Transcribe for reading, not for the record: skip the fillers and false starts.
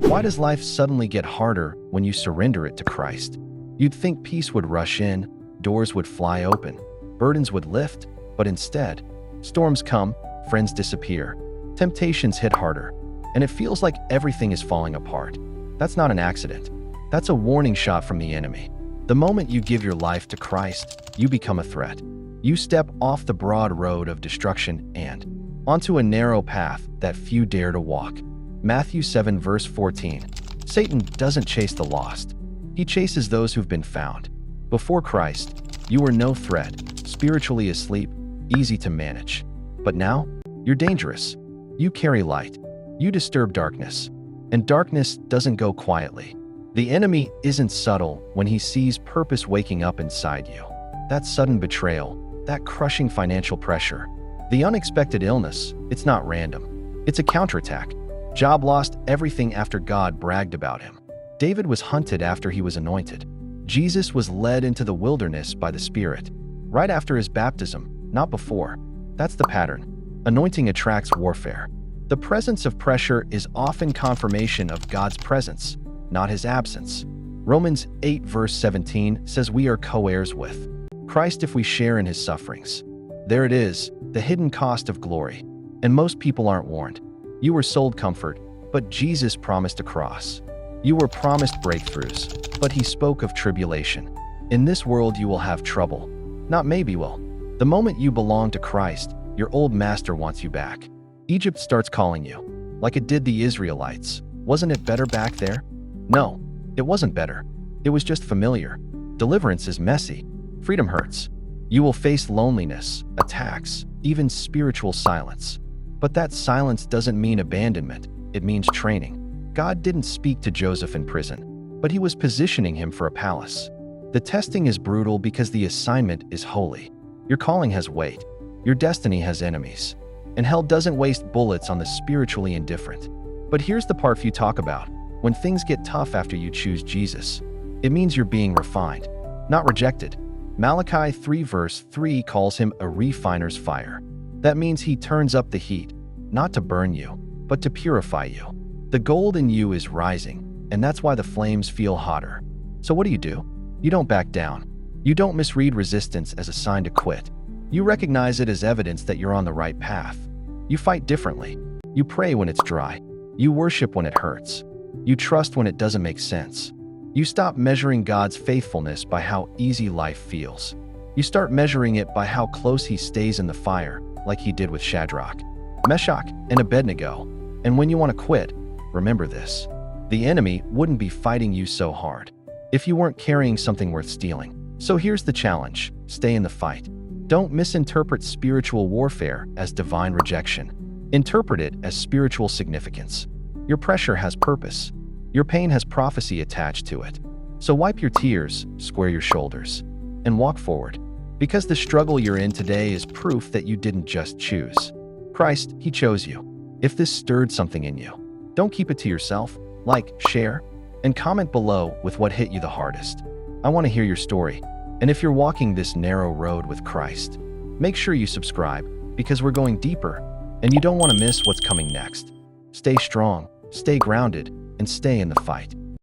Why does life suddenly get harder when you surrender it to Christ? You'd think peace would rush in, doors would fly open, burdens would lift, but instead, storms come, friends disappear, temptations hit harder, and it feels like everything is falling apart. That's not an accident. That's a warning shot from the enemy. The moment you give your life to Christ, you become a threat. You step off the broad road of destruction and onto a narrow path that few dare to walk. Matthew 7 verse 14. Satan doesn't chase the lost. He chases those who've been found. Before Christ, you were no threat, spiritually asleep, easy to manage. But now, you're dangerous. You carry light. You disturb darkness. And darkness doesn't go quietly. The enemy isn't subtle when he sees purpose waking up inside you. That sudden betrayal, that crushing financial pressure, the unexpected illness, it's not random. It's a counterattack. Job lost everything after God bragged about him. David was hunted after he was anointed. Jesus was led into the wilderness by the Spirit, right after his baptism, not before. That's the pattern. Anointing attracts warfare. The presence of pressure is often confirmation of God's presence, not his absence. Romans 8 verse 17 says we are co-heirs with Christ if we share in his sufferings. There it is, the hidden cost of glory. And most people aren't warned. You were sold comfort, but Jesus promised a cross. You were promised breakthroughs, but he spoke of tribulation. In this world you will have trouble. Not maybe will. The moment you belong to Christ, your old master wants you back. Egypt starts calling you, like it did the Israelites. Wasn't it better back there? No, it wasn't better. It was just familiar. Deliverance is messy. Freedom hurts. You will face loneliness, attacks, even spiritual silence. But that silence doesn't mean abandonment. It means training. God didn't speak to Joseph in prison, but he was positioning him for a palace. The testing is brutal because the assignment is holy. Your calling has weight. Your destiny has enemies. And hell doesn't waste bullets on the spiritually indifferent. But here's the part few talk about. When things get tough after you choose Jesus, it means you're being refined, not rejected. Malachi 3 verse 3 calls him a refiner's fire. That means he turns up the heat, not to burn you, but to purify you. The gold in you is rising, and that's why the flames feel hotter. So what do? You don't back down. You don't misread resistance as a sign to quit. You recognize it as evidence that you're on the right path. You fight differently. You pray when it's dry. You worship when it hurts. You trust when it doesn't make sense. You stop measuring God's faithfulness by how easy life feels. You start measuring it by how close he stays in the fire, like he did with Shadrach, Meshach, and Abednego. And when you want to quit, remember this. The enemy wouldn't be fighting you so hard if you weren't carrying something worth stealing. So here's the challenge. Stay in the fight. Don't misinterpret spiritual warfare as divine rejection. Interpret it as spiritual significance. Your pressure has purpose. Your pain has prophecy attached to it. So wipe your tears, square your shoulders, and walk forward. Because the struggle you're in today is proof that you didn't just choose Christ, he chose you. If this stirred something in you, don't keep it to yourself. Like, share, and comment below with what hit you the hardest. I want to hear your story. And if you're walking this narrow road with Christ, make sure you subscribe because we're going deeper and you don't want to miss what's coming next. Stay strong, stay grounded, and stay in the fight.